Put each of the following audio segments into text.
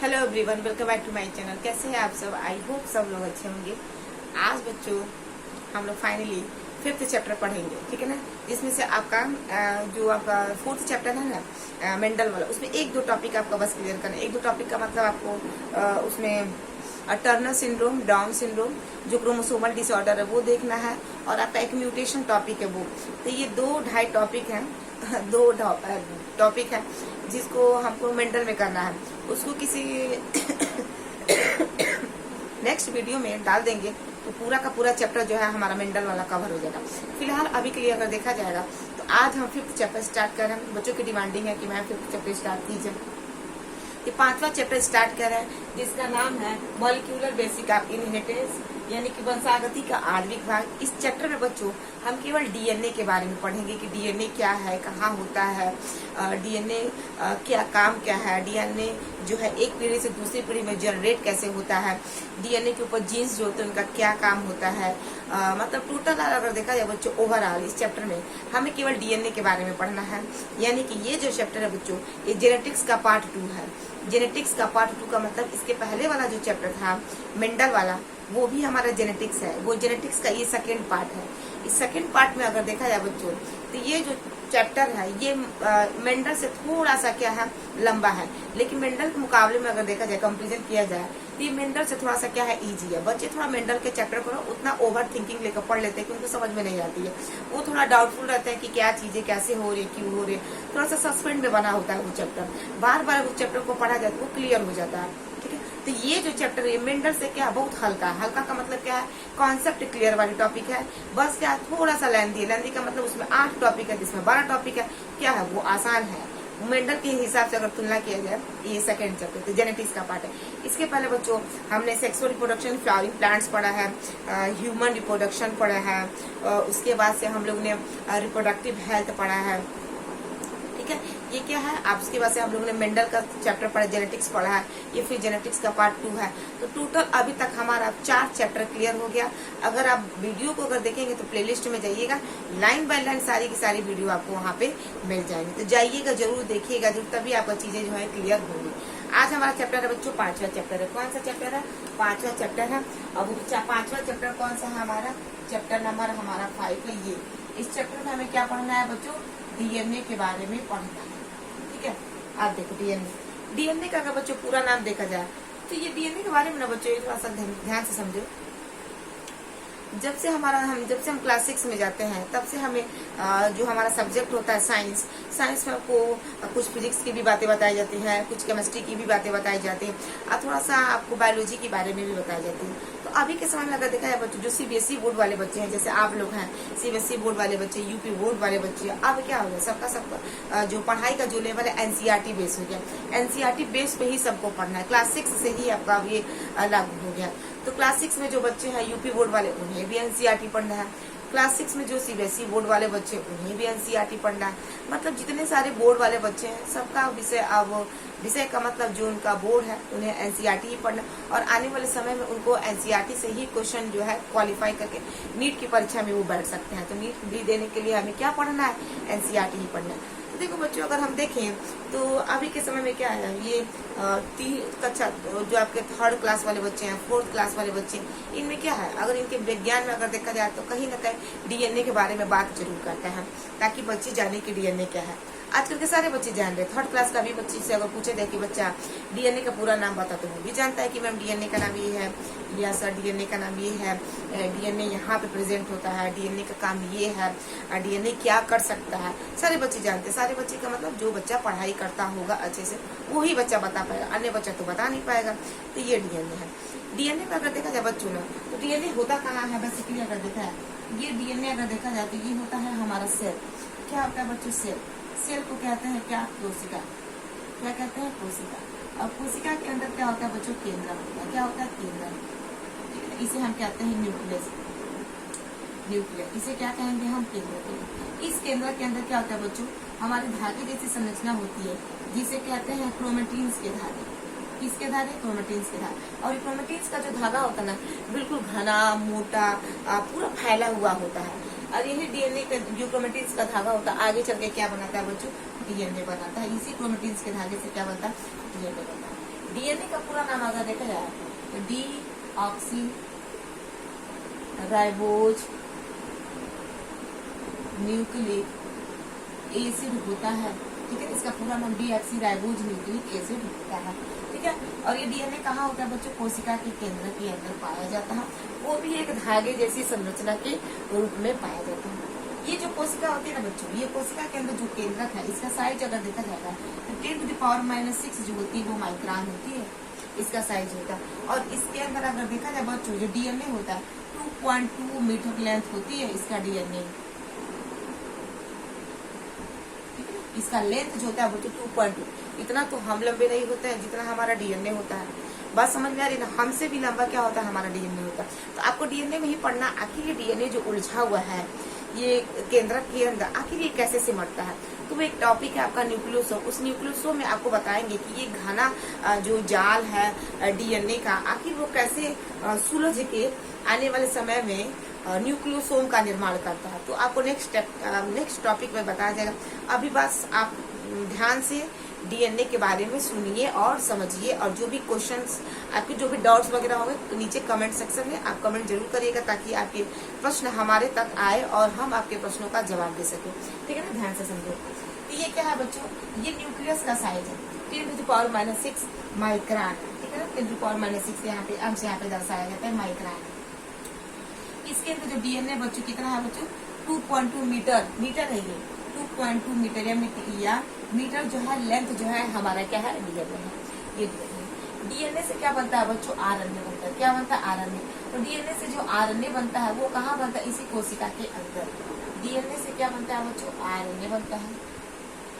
Hello everyone, welcome back to my channel. कैसे हैं आप सब? आई होप सब लोग अच्छे होंगे। आज बच्चों हम लोग फाइनली 5th चैप्टर पढ़ेंगे, ठीक है ना। जिसमें से आपका जो आपका 4th चैप्टर है ना, मेंडल वाला, उसमें एक दो टॉपिक आपका बस क्लियर करना है। एक दो टॉपिक का मतलब आपको उसमें टर्नर सिंड्रोम, डाउन सिंड्रोम, जो क्रोमोसोमल डिसऑर्डर है वो देखना है, और आपका एक म्यूटेशन टॉपिक है वो। तो ये 2-2.5 टॉपिक हैं दो टॉपिक है जिसको हमको मेंटल में करना है। उसको किसी नेक्स्ट वीडियो में डाल देंगे तो पूरा का पूरा चैप्टर जो है हमारा मेंटल वाला कवर हो जाएगा। फिलहाल अभी के लिए अगर देखा जाएगा तो आज हम 5th चैप्टर स्टार्ट कर रहे हैं। बच्चों की डिमांडिंग है कि मैम 5th चैप्टर स्टार्ट कीजिए। ये 5वां चैप्टर स्टार्ट कर रहे हैं जिसका नाम है मॉलिक्यूलर बेसिक ऑफ इनहेरिटेंस, यानी कि वंशागति का आणविक भाग। इस चैप्टर में बच्चों हम केवल डीएनए के बारे में पढ़ेंगे कि डीएनए क्या है, कहाँ होता है, डीएनए क्या काम क्या है, डीएनए जो है एक पीढ़ी से दूसरी पीढ़ी में जनरेट कैसे होता है, डीएनए के ऊपर जीन्स जो होते हैं उनका क्या काम होता है। मतलब टोटल अगर देखा जाए बच्चों ओवरऑल इस चैप्टर में हमें केवल डीएनए के बारे में पढ़ना है। यानी कि ये जो चैप्टर है बच्चों ये जेनेटिक्स का पार्ट 2 है। जेनेटिक्स का पार्ट 2 का मतलब इसके पहले वाला जो चैप्टर था मेंडल वाला वो भी हमारा जेनेटिक्स है। वो जेनेटिक्स का ये सेकेंड पार्ट है। इस सेकेंड पार्ट में अगर देखा जाए बच्चों तो ये जो चैप्टर है ये मेंडल से थोड़ा सा क्या है लंबा है, लेकिन मेंडल के मुकाबले में अगर देखा जाए कंपेरिजन किया जाए तो ये मेंडल से थोड़ा सा क्या है इजी है। बच्चे थोड़ा मेंडल के चैप्टर को उतना ओवर थिंकिंग लेकर पढ़ लेते हैं कि उनको समझ में नहीं आती है। वो थोड़ा डाउटफुल रहता है कि क्या चीजें कैसे हो रही है, क्यों हो रही है, थोड़ा सा सस्पेंड में बना होता है वो चैप्टर। बार बार उस चैप्टर को पढ़ा जाए तो वो क्लियर हो जाता है, ठीक है। तो ये जो चैप्टर है मेंडल से क्या बहुत हल्का है। हल्का का मतलब क्या है, कॉन्सेप्ट क्लियर वाली टॉपिक है। बस क्या थोड़ा सा लेंदी है। लेंदी का मतलब उसमें 8 टॉपिक है जिसमें 12 टॉपिक है, क्या है वो आसान है। मेंडल के हिसाब से अगर तुलना किया जाए ये सेकंड चैप्टर तो जेनेटिक्स का पार्ट है। इसके पहले बच्चों हमने सेक्सुअल रिप्रोडक्शन, फ्लावरिंग प्लांट्स पढ़ा है, ह्यूमन रिप्रोडक्शन पढ़ा है, उसके बाद से हम लोग ने रिप्रोडक्टिव हेल्थ पढ़ा है, ठीक है। ये क्या है आप उसके बाद से हम लोगों ने मेंडल का चैप्टर पढ़ा, जेनेटिक्स पढ़ा है, ये फिर जेनेटिक्स का पार्ट 2 है। तो टोटल अभी तक हमारा 4 चैप्टर क्लियर हो गया। अगर आप वीडियो को अगर देखेंगे तो प्लेलिस्ट में जाइएगा, लाइन बाय लाइन सारी की सारी वीडियो आपको वहाँ पे मिल जाएंगी। तो जाइएगा जरूर, देखिएगा जरूर, तभी आपको चीजें जो है क्लियर होंगी। आज हमारा चैप्टर है बच्चों 5वां चैप्टर है। कौन सा चैप्टर है? 5वां चैप्टर है। अब 5वां चैप्टर कौन सा है हमारा? चैप्टर नंबर हमारा 5 है ये। इस चैप्टर में हमें क्या पढ़ना है बच्चों? डीएनए के बारे में पढ़ना है, ठीक है। आप देखो डीएनए का अगर बच्चों पूरा नाम देखा जाए तो ये डीएनए के बारे में ना बच्चों थोड़ा सा ध्यान से समझो। जब से हम क्लास 6 में जाते हैं तब से हमें जो हमारा सब्जेक्ट होता है साइंस में आपको कुछ फिजिक्स की भी बातें बताई जाती हैं, कुछ केमिस्ट्री की भी बातें बताई जाती हैं, और थोड़ा सा आपको बायोलॉजी के बारे में भी बताई जाती है। तो अभी के समय में अगर देखा जाए बच्चों जो सीबीएसई बोर्ड वाले बच्चे हैं, जैसे आप लोग हैं सीबीएसई बोर्ड वाले बच्चे, यूपी बोर्ड वाले बच्चे, अब क्या हो गया सबका जो पढ़ाई का जो लेवल है एनसीईआरटी बेस हो गया। एनसीईआरटी बेस पे ही सबको पढ़ना है। क्लास 6 से ही आपका ये लागू हो गया। तो क्लास 6 में जो बच्चे हैं यूपी बोर्ड वाले उन्हें भी एनसीईआरटी पढ़ना है। क्लास 6 में जो सीबीएसई बोर्ड वाले बच्चे उन्हें भी एनसीईआरटी पढ़ना है। मतलब जितने सारे बोर्ड वाले बच्चे हैं सबका विषय का मतलब जो उनका बोर्ड है उन्हें एनसीईआरटी ही पढ़ना, और आने वाले समय में उनको एनसीईआरटी से ही क्वेश्चन जो है क्वालिफाई करके नीट की परीक्षा में वो बैठ सकते हैं। तो नीट भी देने के लिए हमें क्या पढ़ना है? एनसीईआरटी ही पढ़ना है। तो देखो बच्चों अगर हम देखें तो अभी के समय में क्या है, ये 3 कक्षा जो आपके 3rd क्लास वाले बच्चे हैं, 4th क्लास वाले बच्चे, इनमें क्या है अगर इनके विज्ञान में अगर देखा जाए तो कहीं ना कहीं डीएनए के बारे में बात जरूर करते हैं, ताकि बच्चे जाने कि डीएनए क्या है। आजकल के सारे बच्चे जान रहे। 3rd क्लास का भी बच्चे से अगर पूछे जाए कि बच्चा डीएनए का पूरा नाम बता तो वो भी जानता है कि मैम डीएनए का नाम ये है, या सर डीएनए का नाम ये है, डीएनए यहाँ पे प्रेजेंट होता है, डीएनए का काम ये है, डीएनए क्या कर सकता है, सारे बच्चे जानते हैं। सारे बच्चे का मतलब जो बच्चा पढ़ाई करता होगा अच्छे से वही बच्चा बता पाएगा, अन्य बच्चा तो बता नहीं पाएगा। तो ये डीएनए है। डीएनए में अगर देखा जाए बच्चों ना तो डीएनए होता कहाँ है बेसिकली अगर देखा है, ये डीएनए अगर देखा जाए तो ये होता है हमारा सेल। क्या होता है बच्चों? सेल को कहते हैं क्या? कोशिका। क्या कहते हैं? कोशिका। और कोशिका के अंदर क्या होता है बच्चों? केंद्र होता है। क्या होता है? केंद्र, ठीक है। इसे हम कहते हैं न्यूक्लियस। इसे क्या कहेंगे हम? केंद्र। इस केंद्र के अंदर क्या होता है बच्चों? हमारे धागे जैसी संरचना होती है जिसे कहते हैं क्रोमेटिन्स के धागे। किसके धागे? क्रोमेटिन्स के धागे। और क्रोमेटिन्स का जो धागा होता है ना बिल्कुल घना मोटा पूरा फैला हुआ होता है, और यही डीएनए का जो क्रोमेटिन्स का धागा होता है आगे चल के क्या बनाता है बच्चों? डीएनए बनाता है। इसी क्रोमेटिन्स के धागे से क्या बनता है? डीएनए बनता है। डीएनए का पूरा नाम अगर देखा जाए तो D oxy ribose nucleic acid होता है, ठीक है। इसका पूरा नाम D oxy ribose nucleic acid होता है, ठीक है। और ये डीएनए कहाँ होता है बच्चों? कोशिका के केंद्र के अंदर पाया जाता है, वो भी एक धागे जैसी संरचना के रूप में पाया जाता है। ये जो कोशिका होती है ना बच्चों, ये कोशिका के अंदर जो केंद्रक है, इसका साइज अगर देखा जाएगा तो 10⁻⁻⁶ जो होती है वो माइक्रोन होती है, इसका साइज होता है। और इसके अंदर अगर देखा जाए बच्चों, जो डीएनए होता है 2.2 मीटर लेंथ होती है इसका डीएनए, इसका लेंथ जो होता है बच्चों 2.2, इतना तो हम लंबे नहीं होते हैं जितना हमारा डीएनए होता है। बात समझ में आ रही है ना? हमसे भी लंबा क्या होता है? हमारा डीएनए होता है। तो आपको डीएनए में ही पढ़ना, आखिर ये डीएनए जो उलझा हुआ है ये केंद्रक के अंदर, आखिर ये कैसे सिमटता है। तो वो एक टॉपिक है आपका न्यूक्लियोसोम। उस न्यूक्लियोसोम में आपको बताएंगे कि ये घना जो जाल है डीएनए का, आखिर वो कैसे सुलझ के आने वाले समय में न्यूक्लियोसोम का निर्माण करता है। तो आपको नेक्स्ट टॉपिक में बताया जाएगा। अभी बस आप ध्यान से डीएनए के बारे में सुनिए और समझिए, और जो भी क्वेश्चंस आपके जो भी डाउट्स वगैरह होंगे तो नीचे कमेंट सेक्शन में आप कमेंट जरूर करिएगा, ताकि आपके प्रश्न हमारे तक आए और हम आपके प्रश्नों का जवाब दे सके, ठीक है ना? ध्यान से समझो। तो ये क्या है बच्चों? ये न्यूक्लियस का साइज है 10⁻⁻⁶ माइक्रोन, ठीक है ना? 10⁻⁻⁶ यहाँ पे अंश यहाँ पे दर्शाया जाता है माइक्रोन। इसके अंदर जो डीएनए बच्चों कितना है बच्चों? 2.2 मीटर है ये 2.2 मीटर या मीटर जो है लेंथ जो है हमारा क्या है? डीएनए है। ये डीएनए से क्या बनता है बच्चों? आरएनए बनता है। क्या बनता है? आरएनए। तो डीएनए से जो आरएनए बनता है वो कहाँ बनता है? इसी कोशिका के अंदर। डीएनए से क्या बनता है बच्चों? आरएनए बनता है,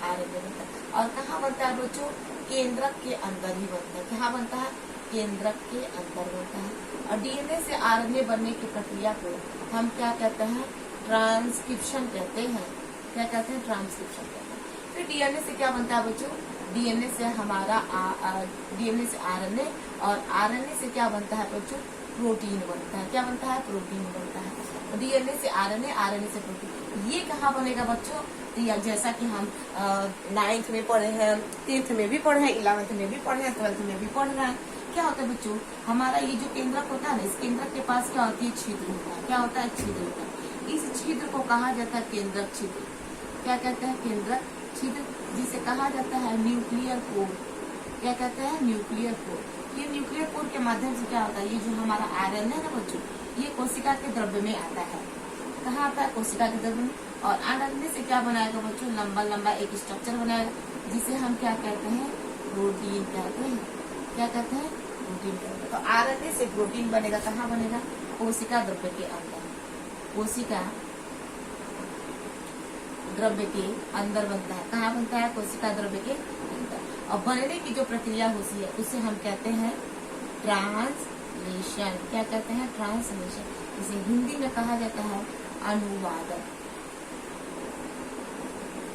आरएनए बनता है। और कहाँ बनता है बच्चों? केंद्रक के अंदर ही बनता है। कहाँ बनता है? केंद्रक के अंदर बनता है। और डीएनए से आरएनए बनने की प्रक्रिया को हम क्या कहते हैं? ट्रांसक्रिप्शन कहते हैं। क्या कहते हैं? ट्रांसक्रिप्शन कहते हैं। फिर डीएनए से क्या बनता है बच्चों? डीएनए से हमारा डीएनए से आरएनए, और आरएनए से क्या बनता है बच्चों? प्रोटीन बनता है। क्या बनता है? प्रोटीन बनता है। डीएनए से आरएनए, आरएनए से प्रोटीन। ये कहाँ बनेगा बच्चों? तो जैसा कि हम 9th में पढ़े हैं, 10th में भी पढ़े हैं, 11th में भी पढ़े हैं, 12th में भी पढ़ रहे हैं। क्या होता है बच्चों? हमारा ये जो केंद्रक होता है ना, इस केंद्रक के पास क्या होती है? छिद्र होता है। क्या होता है? छिद्र होता है। इस छिद्र को कहा जाता है केंद्रक छिद्र। क्या कहते हैं? केंद्रक छिद्र, जिसे कहा जाता है न्यूक्लियर कोर। क्या कहते हैं? Nuclear core. ये न्यूक्लियर कोर के माध्यम से क्या होता है? ये जो हमारा आयरन है ना बच्चों, ये कोशिका के द्रव्य में आता है। कहाँ आता है? कोशिका के द्रव्य में। और आरएनए से क्या बनाएगा बच्चों? लंबा लंबा एक स्ट्रक्चर बनाएगा, जिसे हम क्या कहते हैं? प्रोटीन कहते हैं। क्या कहते हैं? प्रोटीन कहते हैं। तो आरएनए से प्रोटीन बनेगा। कहाँ बनेगा? कोशिका द्रव्य के अंदर। कोशिका द्रव्य के अंदर बनता है। कहाँ बनता है? कोशिका द्रव्य के अंदर। और बनने की जो प्रक्रिया होती है उसे हम कहते हैं ट्रांसलेशन। क्या कहते हैं? ट्रांसलेशन। इसे हिंदी में कहा जाता है अनुवादन।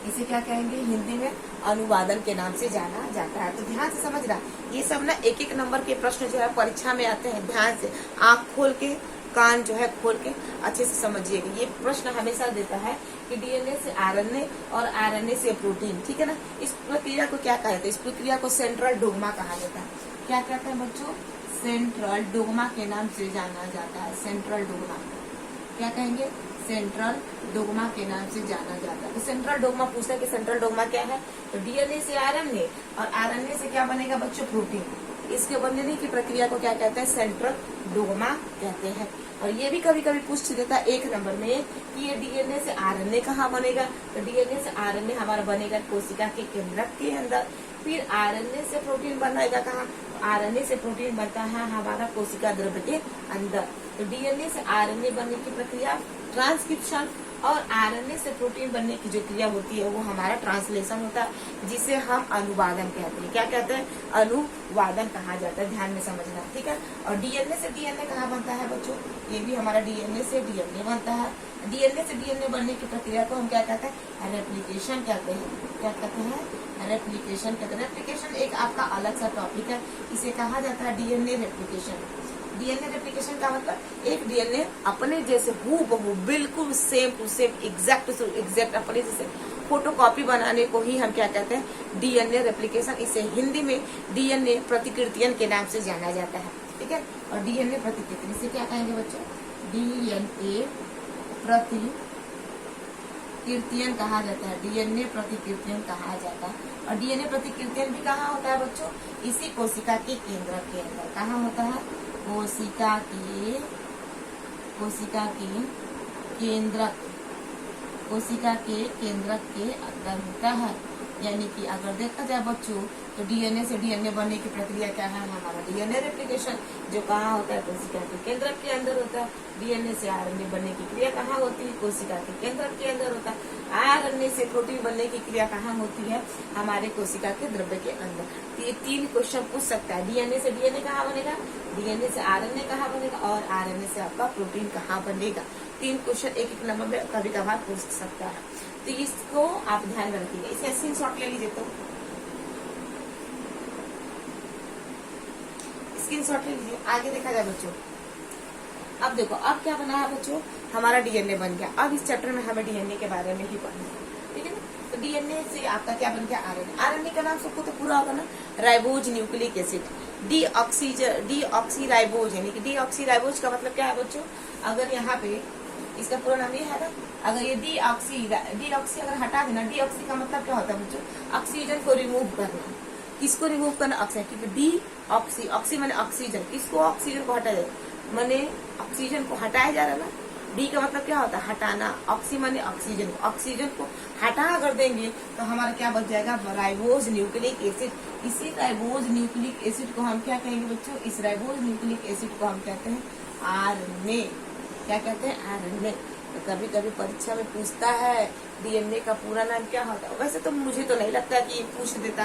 इसे क्या कहेंगे? हिंदी में अनुवादन के नाम से जाना जाता है। तो ध्यान से समझना, ये सब ना एक एक नंबर के प्रश्न जो है परीक्षा में आते हैं। ध्यान से आंख खोल के, कान जो है खोल के अच्छे से समझिएगा। ये प्रश्न हमेशा देता है कि डीएनए से आरएनए और आरएनए से प्रोटीन, ठीक है ना? इस प्रक्रिया को क्या कहते हैं? इस प्रक्रिया को सेंट्रल डोग्मा कहा जाता है। क्या कहते हैं बच्चों? सेंट्रल डोग्मा के नाम से जाना जाता है। Central dogma. क्या कहेंगे? सेंट्रल डोग्मा के नाम से जाना जाता है। तो सेंट्रल डोग्मा पूछता है कि सेंट्रल डोग्मा क्या है? तो डीएनए से आरएनए और आरएनए से क्या बनेगा बच्चों? प्रोटीन। इसके बनने की प्रक्रिया को क्या कहते हैं? सेंट्रल डोग्मा कहते हैं। और ये भी कभी कभी पूछ देता है 1 नंबर में कि ये डीएनए से आरएनए कहाँ बनेगा? तो डीएनए से आरएनए हमारा बनेगा कोशिका के केंद्रक के अंदर। फिर आरएनए से प्रोटीन बनेगा कहाँ? आरएनए से प्रोटीन बनता है हमारा कोशिका द्रव्य के अंदर। तो डीएनए से आरएनए बनने की प्रक्रिया ट्रांसक्रिप्शन, और आरएनए से प्रोटीन बनने की जो क्रिया होती है वो हमारा ट्रांसलेशन होता है, जिसे हम अनुवादन कहते हैं। क्या कहते हैं? अनुवादन कहा जाता है। ध्यान में समझना, ठीक है? और डीएनए से डीएनए कहाँ बनता है बच्चों? ये भी हमारा डीएनए से डीएनए बनता है। डीएनए से डीएनए बनने की प्रक्रिया को हम क्या कहते हैं? रेप्लिकेशन कहते हैं। क्या कहते हैं? रेप्लिकेशन कहते हैं। रेप्लिकेशन एक आपका अलग सा टॉपिक है। इसे कहा जाता है डीएनए रेप्लिकेशन। डीएनए रेप्लिकेशन का मतलब एक डीएनए अपने जैसे हूबहू बिल्कुल सेम टू सेम एग्जैक्ट अपने जैसे फोटोकॉपी बनाने को ही हम क्या कहते हैं, डीएनए रेप्लिकेशन। इसे हिंदी में डीएनए प्रतिकृतियन के नाम से जाना जाता है, ठीक है। और डीएनए प्रतिकृति इसे क्या कहेंगे बच्चों, डीएनए प्रतिकृतियन कहा जाता है, डीएनए प्रतिकृतियन कहा जाता है। और डीएनए प्रतिकृतियन भी कहाँ होता है बच्चों, इसी कोशिका के केंद्र के अंदर। कहाँ होता है, कोशिका के केंद्रक के अंदर होता है। यानी कि अगर देखा जाए बच्चों तो डीएनए से डीएनए बनने की प्रक्रिया क्या है, हमारा डीएनए रेप्लिकेशन, जो कहाँ होता है, कोशिका के केंद्रक के अंदर होता है। डीएनए से आरएनए बनने की क्रिया कहाँ होती है, कोशिका के केंद्रक के अंदर होता है। आरएनए से प्रोटीन बनने की क्रिया कहाँ होती है, हमारे कोशिका के द्रव्य के अंदर। तो ये 3 क्वेश्चन पूछ सकता है, डीएनए से डीएनए कहाँ बनेगा, डीएनए से आरएनए कहाँ बनेगा, और आरएनए से आपका प्रोटीन कहाँ बनेगा। 3 क्वेश्चन एक नंबर में कभी कभार पूछ सकता है, तो इसको आप ध्यान में रखिएगा। इसे स्क्रीनशॉट ले लीजिए, तो स्क्रीनशॉट ले लीजिए। आगे देखा जाए बच्चों, अब देखो अब क्या बना है बच्चों, हमारा डीएनए बन गया। अब इस चैप्टर में हमें डीएनए के बारे में ही पढ़ना है, ठीक है ना। तो डीएनए से आपका क्या बन गया, आरएनए। आरएनए का नाम सबको तो पूरा होगा ना, ribose nucleic acid, deoxy ribose. यानी कि डीऑक्सी राइबोज का मतलब क्या है बच्चों, अगर यहाँ पे इसका पूरा नाम ये है ना, अगर ये डीऑक्सी अगर हटा देना, डीऑक्सी का मतलब क्या होता है बच्चों, ऑक्सीजन को रिमूव करना। किसको रिमूव करना, ऑक्सीजन, क्योंकि डीऑक्सी, ऑक्सी माने ऑक्सीजन, किसको, ऑक्सीजन को हटाया जाए, माने ऑक्सीजन को हटाया जा रहा है ना। डी का मतलब क्या होता है, हटाना, ऑक्सी माने ऑक्सीजन, ऑक्सीजन को हटा अगर देंगे तो हमारा क्या बच जाएगा, राइबोज न्यूक्लिक एसिड। इसी राइबोज न्यूक्लिक एसिड को हम क्या कहेंगे बच्चों, इस राइबोज न्यूक्लिक एसिड को हम कहते हैं आरएनए। क्या कहते हैं, आरएनए। तो कभी कभी परीक्षा में पूछता है डीएनए का पूरा नाम क्या होता है। वैसे तो मुझे तो नहीं लगता कि पूछ देता,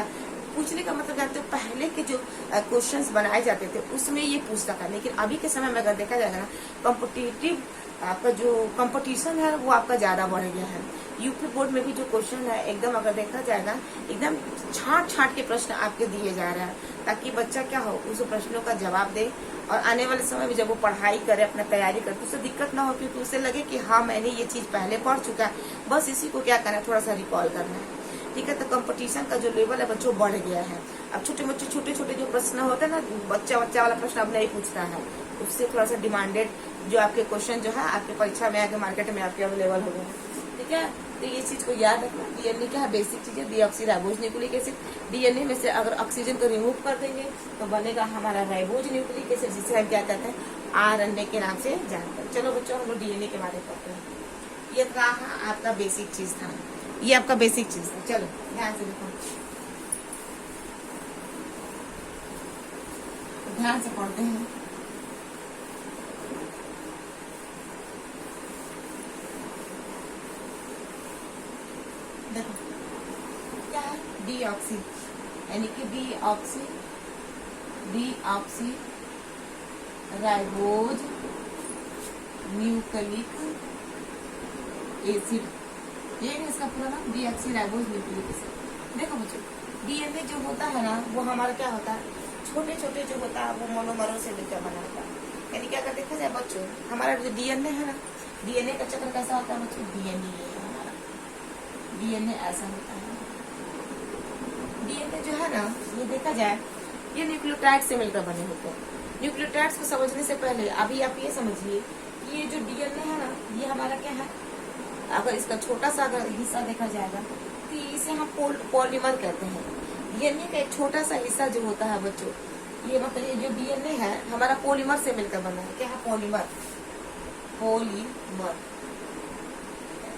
पूछने का मतलब जानते हो, पहले के जो क्वेश्चंस बनाए जाते थे उसमें ये पूछता था। लेकिन अभी के समय में अगर देखा जाएगा ना, कॉम्पिटिटिव आपका जो कंपटीशन है वो आपका ज्यादा बढ़ गया है। यूपी बोर्ड में भी जो क्वेश्चन है एकदम अगर देखा जाएगा, एकदम छांट के प्रश्न आपके दिए जा रहे हैं, ताकि बच्चा क्या हो, उस प्रश्नों का जवाब दे और आने वाले समय में जब वो पढ़ाई करे, अपना तैयारी करे, तो उसे दिक्कत ना हो, क्योंकि उसे लगे कि हाँ मैंने ये चीज पहले पढ़ चुका है, बस इसी को क्या करना है, थोड़ा सा रिकॉल करना है, ठीक है। तो कंपटीशन का जो लेवल है बच्चों बढ़ गया है। अब छोटे छोटे जो प्रश्न होते हैं ना, बच्चा वाला प्रश्न अब नहीं पूछता है, उससे थोड़ा सा डिमांडेड जो आपके क्वेश्चन जो है आपके परीक्षा में आगे मार्केट में आपके अवेलेबल हो गए, ठीक है। तो ये चीज को याद रखना, डीएनए क्या है, बेसिक चीज है, deoxy ribose nucleic acid. DNA में से अगर ऑक्सीजन को रिमूव कर देंगे तो बनेगा हमारा राइबोज न्यूक्लिक एसिड, जिसे हम क्या कहते हैं, आरएनए के नाम से जानते हैं। चलो बच्चों, हम लोग डीएनए के बारे में पढ़ते हैं। ये था आपका बेसिक चीज था, ये आपका बेसिक चीज था। चलो ध्यान से देखो, ध्यान से पढ़ते हैं। देखो क्या है, डीऑक्सी, यानी कि डीऑक्सी राइबोज न्यूक्लिक एसिड, ये है इसका पूरा नाम, डीऑक्सी राइबोज न्यूक्लिक एसिड। देखो बच्चों, डीएनए जो होता है ना, वो हमारा क्या होता है, छोटे छोटे जो होता है वो मोनोमरों से मिलकर बना होता है। यानी कि अगर देखा जाए बच्चों, हमारा जो डीएनए है ना, डीएनए का चक्र कैसा होता है बच्चों, डीएनए हमारा डीएनए ऐसा होता है। डीएनए जो है ना, ये देखा जाए, ये न्यूक्लियोटाइड से मिलकर बने होते हैं। न्यूक्लियोटाइड्स को समझने से पहले अभी आप ये समझिए कि ये जो डीएनए है ना, ये हमारा क्या है, अगर इसका छोटा सा अगर हिस्सा देखा जाएगा तो इसे हम पॉलीमर कहते हैं। डीएनए का एक छोटा सा हिस्सा जो होता है बच्चों, ये मतलब ये जो डीएनए है हमारा पॉलीमर से मिलकर बना है। क्या है, पॉलीमर।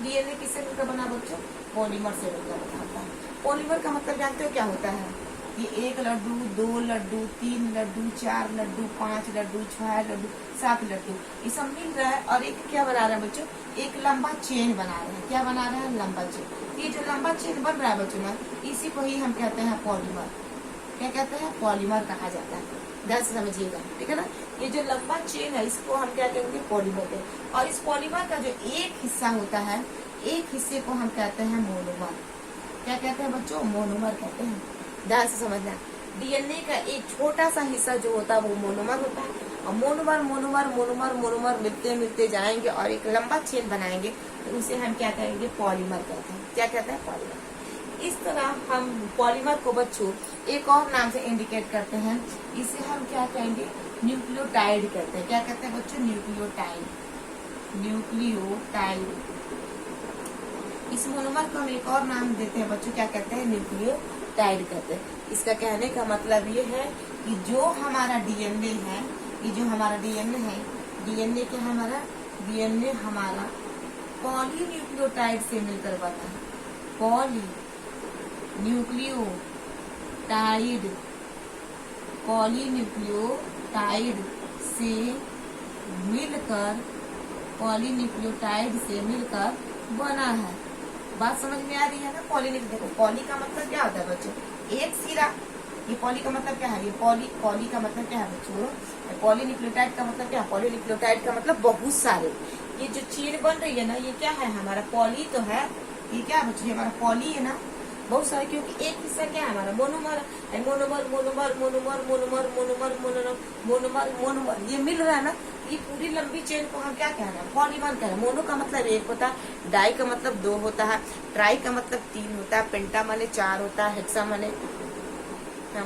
डीएनए किससे मिलकर बना बच्चों, पॉलीमर से मिलकर बना होता है। पॉलीमर का मतलब जानते हो क्या होता है, ये 1 लड्डू, 2 लड्डू, 3 लड्डू, 4 लड्डू, 5 लड्डू, 6 लड्डू, 7 लड्डू, ये सब मिल रहा है और एक क्या बना रहा है बच्चों, एक लंबा चेन बना रहे हैं। क्या बना रहे हैं, लंबा चेन। ये जो लंबा चेन बन रहा है बच्चों ना, इसी को ही हम कहते हैं पॉलीमर। क्या कहते हैं, पॉलीमर कहा जाता है। ध्यान से समझिएगा, ठीक है ना। ये जो लंबा चेन है इसको हम क्या कहेंगे, पॉलीमर कहते। और इस पॉलीमर का जो एक हिस्सा होता है, एक हिस्से को हम कहते हैं मोनोमर। क्या कहते हैं बच्चों, मोनोमर कहते हैं। ध्यान से समझना, डीएनए का एक छोटा सा हिस्सा जो होता है वो मोनोमर होता है और मोनोमर मोनोमर मोनोमर मोनोमर मिलते मिलते जाएंगे और एक लंबा चेन बनाएंगे, तो उसे हम क्या कहेंगे, पॉलीमर कहते हैं। क्या कहते हैं, पॉलीमर। इस तरह हम पॉलीमर को बच्चों एक और नाम से इंडिकेट करते हैं, इसे हम क्या कहेंगे, न्यूक्लियोटाइड कहते हैं। क्या कहते हैं बच्चों, न्यूक्लियोटाइड। न्यूक्लियोटाइड। इस मोनोमर को हम एक और नाम देते हैं बच्चों, क्या कहते हैं, न्यूक्लियोटाइड कहते हैं। इसका कहने का मतलब ये है कि जो हमारा डीएनए है, ये जो हमारा डीएनए है, डीएनए क्या हमारा, डीएनए हमारा पॉलीन्यूक्लियोटाइड से मिलकर बना है। पॉलीन्यूक्लियोटाइड, पॉलीन्यूक्लियोटाइड से मिलकर, पॉलीन्यूक्लियोटाइड से मिलकर बना है। बात समझ में आ रही है ना। देखो पॉली का मतलब क्या होता है बच्चों, एक सिरा। ये पॉली का मतलब क्या है, ये पॉली का मतलब क्या है बच्चों, पॉलीन्यूक्लियोटाइड का मतलब क्या है, पॉलीन्यूक्लियोटाइड का मतलब बहुत सारे। ये जो चेन बन रही है ना, ये क्या है, हमारा पॉली तो है। ये क्या है बच्चों, ये हमारा पॉली है ना, बहुत सारे, क्योंकि एक हिस्सा क्या है हमारा, monomer. Monomer monomer monomer monomer monomer monomer monomer monomer, ये मिल रहा है ना। ये पूरी लंबी चेन को हम क्या कह रहे हैं, पॉलीमर कह रहे हैं। मोनो का मतलब एक होता है, डाई का मतलब दो होता है, ट्राई का मतलब तीन होता है, पेंटा माने चार होता है, हेक्सा माने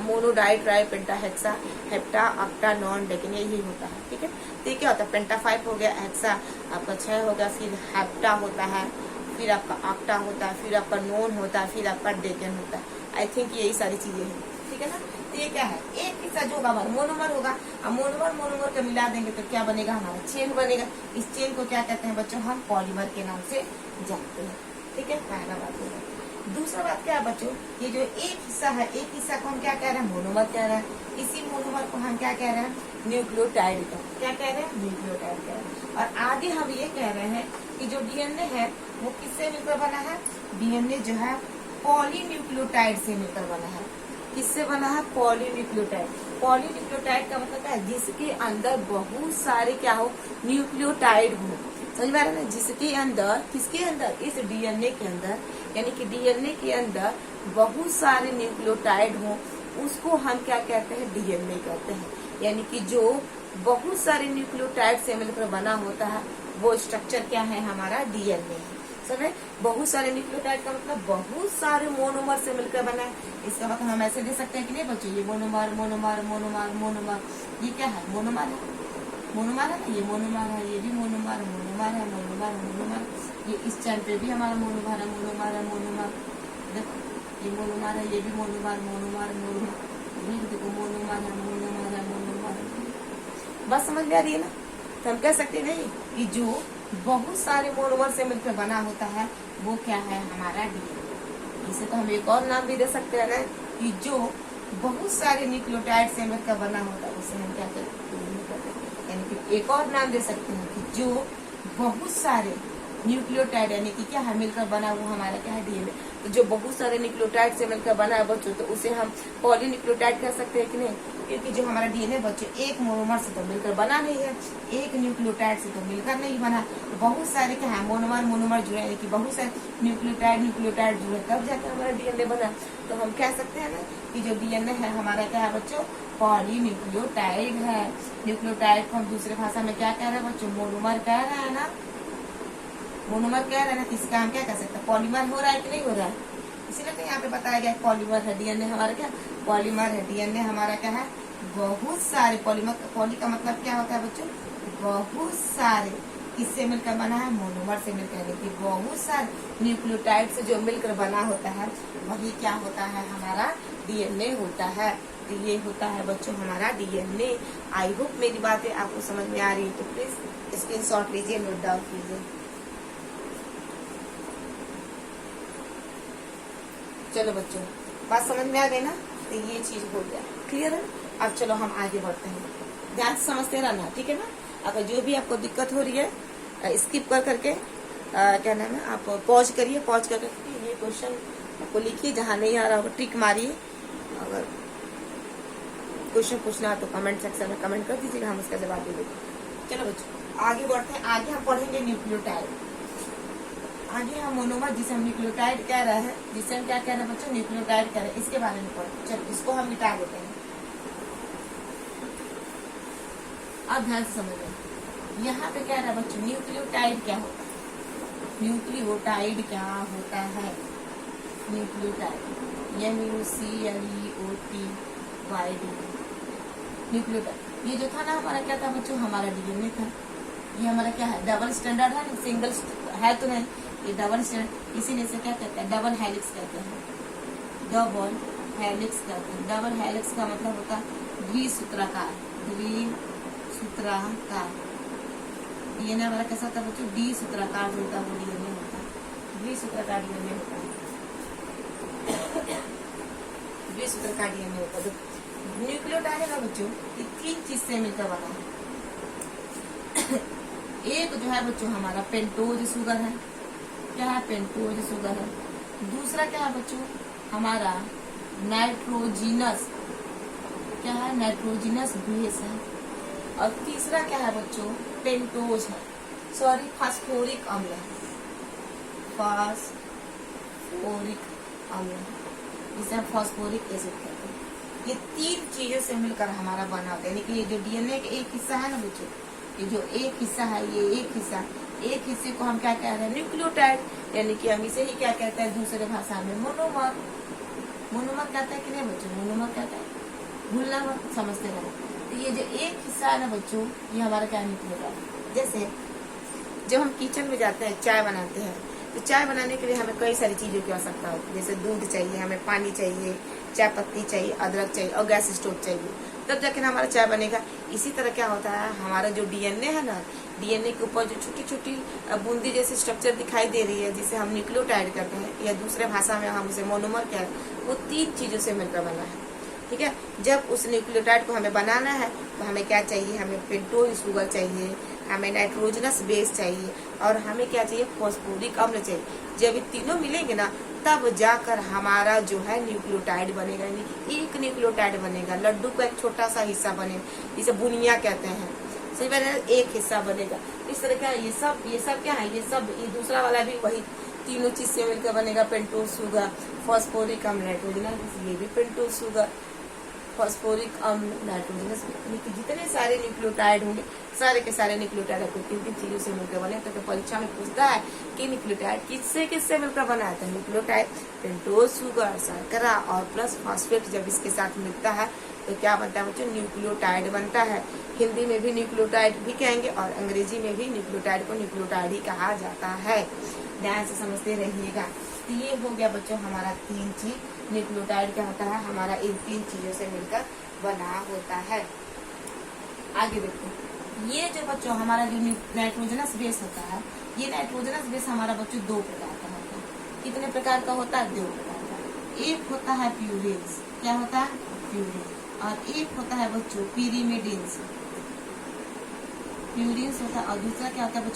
mono di tri penta hexa hepta octa non decane, यही होता है। ठीक है, तो ये क्या होता है, पेंटा 5 हो गया, हेक्सा आपका 6 हो गया, फिर हेप्टा होता है, फिर आपका ऑक्टा होता है, फिर आपका नॉन होता है, फिर आपका डेकेन होता है। आई थिंक यही सारी चीजें हैं। ठीक है ना। तो ये क्या है, एक हिस्सा जो होगा हमारा मोनोमर होगा। अब मोनोमर मोनोमर को मिला देंगे तो क्या बनेगा, हमारा चेन बनेगा। इस चेन को क्या कहते हैं बच्चों, हम पॉलीमर के नाम से जानते हैं। ठीक है, पहला बात होगा। दूसरा बात क्या है बच्चों, ये जो एक हिस्सा है, एक हिस्सा को हम क्या कह रहे हैं, मोनोमर कह रहे हैं। इसी मोनोमर को हम क्या कह रहे हैं, न्यूक्लियोटाइड का, क्या कह रहे हैं, न्यूक्लियोटाइड कह रहे हैं। और आगे हम ये कह रहे हैं कि जो डीएनए है वो किससे मिलकर बना है, डीएनए जो है पॉलीन्यूक्लियोटाइड से मिलकर बना है। किससे बना है, पॉलीन्यूक्लियोटाइड। पॉलीन्यूक्लियोटाइड का मतलब क्या है, जिसके अंदर बहुत सारे क्या हो, न्यूक्लियोटाइड हो। समझ में आ रहा है ना, जिसके अंदर, किसके अंदर, इस डीएनए के अंदर, यानी कि डीएनए के अंदर बहुत सारे न्यूक्लियोटाइड हो, उसको हम क्या कहते हैं, डीएनए कहते हैं। यानी कि जो बहुत सारे न्यूक्लियोटाइड से मिलकर बना होता है, वो स्ट्रक्चर क्या है, हमारा डीएनए है। समझे, बहुत सारे न्यूक्लियोटाइड का मतलब बहुत सारे मोनोमर से मिलकर बना है। इसका मतलब हम ऐसे दे सकते हैं कि नहीं बच्चों, ये मोनोमर मोनोमर मोनोमर मोनोमर, ये क्या है, मोनोमर है, मोनोमर है ना, ये मोनोमर है, ये भी मोनोमर मोनोमर है, मोनोमर मोनोमर, ये इस चैन पे भी हमारा मोनोमर है, मोनोमर है, मोनोमर। देखो ये मोनोमर है, ये भी मोनोमर मोनोमर मोनोमर, ये देखो मोनोमर है, मोनोमर है, मोनोमर है। बस समझ में आ रही है ना। तो हम कह सकते नहीं कि जो बहुत सारे मोनोमर से मिलकर बना होता है वो क्या है, हमारा डीएनए। इसे तो हम एक और नाम भी दे सकते हैं ना, कि जो बहुत सारे न्यूक्लियोटाइड से मिलकर बना होता है उसे हम क्या कहते हैं, यानी कि एक और नाम दे सकते हैं कि जो बहुत सारे न्यूक्लियोटाइड यानी कि क्या है, मिलकर बना वो हमारा क्या है, डीएनए। तो जो बहुत सारे न्यूक्लियोटाइड से मिलकर बना है बच्चों, तो उसे हम पॉलीन्यूक्लियोटाइड कह सकते हैं कि नहीं, क्योंकि जो हमारा डीएनए बच्चों एक मोनोमर से तो मिलकर बना नहीं है, एक न्यूक्लियोटाइड से तो मिलकर नहीं बना, बहुत सारे क्या है, मोनोमर मोनोमर जुड़े, यानी कि बहुत सारे न्यूक्लियोटाइड जुड़े, तब जाकर हमारा डीएनए बना। तो हम कह सकते हैं ना कि जो डीएनए है हमारा क्या है बच्चों, पॉलीन्यूक्लियोटाइड है। न्यूक्लियोटाइड को हम दूसरे भाषा में क्या कह रहे हैं बच्चों, मोनोमर कह रहे हैं ना, मोनोमर कह रहे हैं ना। इसका हम क्या कह सकते हैं, पॉलीमर हो रहा है कि नहीं हो रहा है। इसीलिए तो यहाँ पे बताया गया पॉलीमर है, डीएनए हमारा क्या, पॉलीमर है, डीएनए हमारा क्या है, बहुत सारे पॉलीमर। पॉली का मतलब क्या होता है बच्चों, बहुत सारे, किससे मिलकर बना है, मोनोमर से मिलकर, यानी कि बहुत सारे न्यूक्लियोटाइड से जो मिलकर बना होता है वही क्या होता है, हमारा डीएनए होता है। तो ये होता है बच्चों हमारा डीएनए। आई होप मेरी बातें आपको समझ में आ रही है, तो प्लीज स्क्रीनशॉट लीजिए, नोट डाउन कीजिए। चलो बच्चों, बात समझ में आ गई ना, तो ये चीज हो गया, क्लियर है। अब चलो हम आगे बढ़ते हैं, ध्यान से समझते रहना, ठीक है ना। अगर जो भी आपको दिक्कत हो रही है स्किप कर करके क्या नाम है, आप पॉज करिए, पॉज कर करके ये क्वेश्चन आपको लिखिए, जहाँ नहीं आ रहा होगा टिक मारिए। अगर क्वेश्चन पूछना है तो कमेंट सेक्शन में कमेंट कर दीजिएगा, हम उसका जवाब दे देंगे। चलो बच्चों आगे बढ़ते हैं, आगे हम पढ़ेंगे न्यूक्लियोटाइड। आगे हम मोनोमर, जिसे हम न्यूक्लियोटाइड कह रहे हैं, जिसे हम क्या कह रहे हैं बच्चों, न्यूक्लियोटाइड कह रहे हैं, इसके बारे में पढ़ें। चलो इसको हम मिटा देते हैं। अब ध्यान से समझो, यहाँ पे क्या रहा बच्चों, न्यूक्लियोटाइड क्या होता है, न्यूक्लियोटाइड क्या होता है, न्यूक्लियोटाइड NUCLEOTID, न्यूक्लियोटाइड। ये जो था ना हमारा क्या था बच्चों, हमारा डीएनए था। ये हमारा क्या है, डबल स्टैंडर्ड है, सिंगल है तो नहीं, ये डबल स्टैंडर्ड, इसीलिए इसे क्या कहते हैं, डबल हेलिक्स कहते हैं, डबल हेलिक्स कहते हैं। डबल हेलिक्स का मतलब होता है द्विसूत्राकार, द्विसूत्राकार। डीएनए हमारा कैसा होता है बच्चों, द्विसूत्राकार जो होता है वो डीएनए होता है, द्विसूत्राकार डीएनए होता है, द्विसूत्राकार डीएनए होता है। न्यूक्लियोटाइड है ना बच्चों, ये 3 चीज से मिलकर बना है। एक जो है बच्चों हमारा पेंटोज शुगर है, क्या है, पेंटोज शुगर है। दूसरा क्या है बच्चों, हमारा नाइट्रोजिनस, क्या है, नाइट्रोजिनस बेस है। और तीसरा क्या है बच्चों, पेंटोज है, सॉरी फास्फोरिक अम्ल है, फास्फोरिक अम्ल, जिसे हम फास्फोरिक एसिड कहते हैं। ये 3 चीजों से मिलकर हमारा बना होता है, यानी कि ये जो डीएनए का एक हिस्सा है ना बच्चों, ये जो एक हिस्सा है, ये एक हिस्से को हम क्या कह रहे हैं, न्यूक्लियोटाइड, यानी कि हम इसे ही क्या कहते हैं दूसरे भाषा में मोनोमर। मोनोमर कहते हैं कि नहीं बच्चों, मोनोमर कहते हैं, भूलना मत, समझते रहो। तो ये जो एक हिस्सा है ना बच्चों, ये हमारा क्या, न्यूक्लियोटाइड। जैसे जब हम किचन में जाते हैं, चाय बनाते हैं, तो चाय बनाने के लिए हमें कई सारी चीजों की आवश्यकता होती है, जैसे दूध चाहिए, हमें पानी चाहिए, चाय पत्ती चाहिए, अदरक चाहिए और गैस स्टोव चाहिए, तब जाके हमारा चाय बनेगा। इसी तरह क्या होता है, हमारा जो डीएनए है ना, डीएनए के ऊपर जो छोटी छोटी बूंदी जैसी स्ट्रक्चर दिखाई दे रही है, जिसे हम न्यूक्लियोटाइड कहते हैं, या दूसरे भाषा में हम उसे मोनोमर कहते हैं, वो 3 चीजों से मिलकर बना है। ठीक है, जब उस न्यूक्लियोटाइड को हमें बनाना है तो हमें क्या चाहिए, हमें पेंटोज शुगर चाहिए, हमें नाइट्रोजनस बेस चाहिए, और हमें क्या चाहिए, फास्फोरिक अम्ल चाहिए। जब ये तीनों मिलेंगे ना, तब जाकर हमारा जो है न्यूक्लियोटाइड बनेगा, यानी कि एक न्यूक्लियोटाइड बनेगा। लड्डू का एक छोटा सा हिस्सा बनेगा, जिसे बुनिया कहते हैं, सही बात है, एक हिस्सा बनेगा। इस तरह का ये सब क्या है, ये दूसरा वाला भी वही तीनों चीज से मिलकर बनेगा, पेंटोज शुगर, फास्फोरिक अम्ल, नाइट्रोजनस, ये भी पेंटोज शुगर, फास्फोरिक अम्ल, नाइट्रोजनस, जितने सारे न्यूक्लियोटाइड होंगे, सारे के सारे न्यूक्लियोटाइड आपको 3 चीजों से मिलकर बने। तो परीक्षा में पूछता है कि न्यूक्लियोटाइड किससे मिलकर बना है, तो न्यूक्लियोटाइड पेंटोज शुगर, शर्करा और प्लस फॉस्फेट जब इसके साथ मिलता है तो क्या बनता है बच्चों, न्यूक्लियोटाइड बनता है। हिंदी में भी न्यूक्लियोटाइड भी कहेंगे और अंग्रेजी में भी न्यूक्लियोटाइड को न्यूक्लियोटाइड ही कहा जाता है। ध्यान से समझते रहिएगा। तो ये हो गया बच्चों हमारा 3 चीज। न्यूक्लियोटाइड क्या होता है, हमारा इन 3 चीजों से मिलकर बना होता है। आगे देखो, ये जो बच्चों हमारा जो नाइट्रोजनस बेस होता है, ये नाइट्रोजनस बेस हमारा बच्चों 2 प्रकार का होता है। कितने प्रकार का होता है, 2 प्रकार का। एक होता है प्यूरिन्स, क्या होता है, प्यूरिन, और एक होता है बच्चों पिरीमिडिन्स, प्यूरिन्स होता है, और दूसरा क्या होता है बच्चों,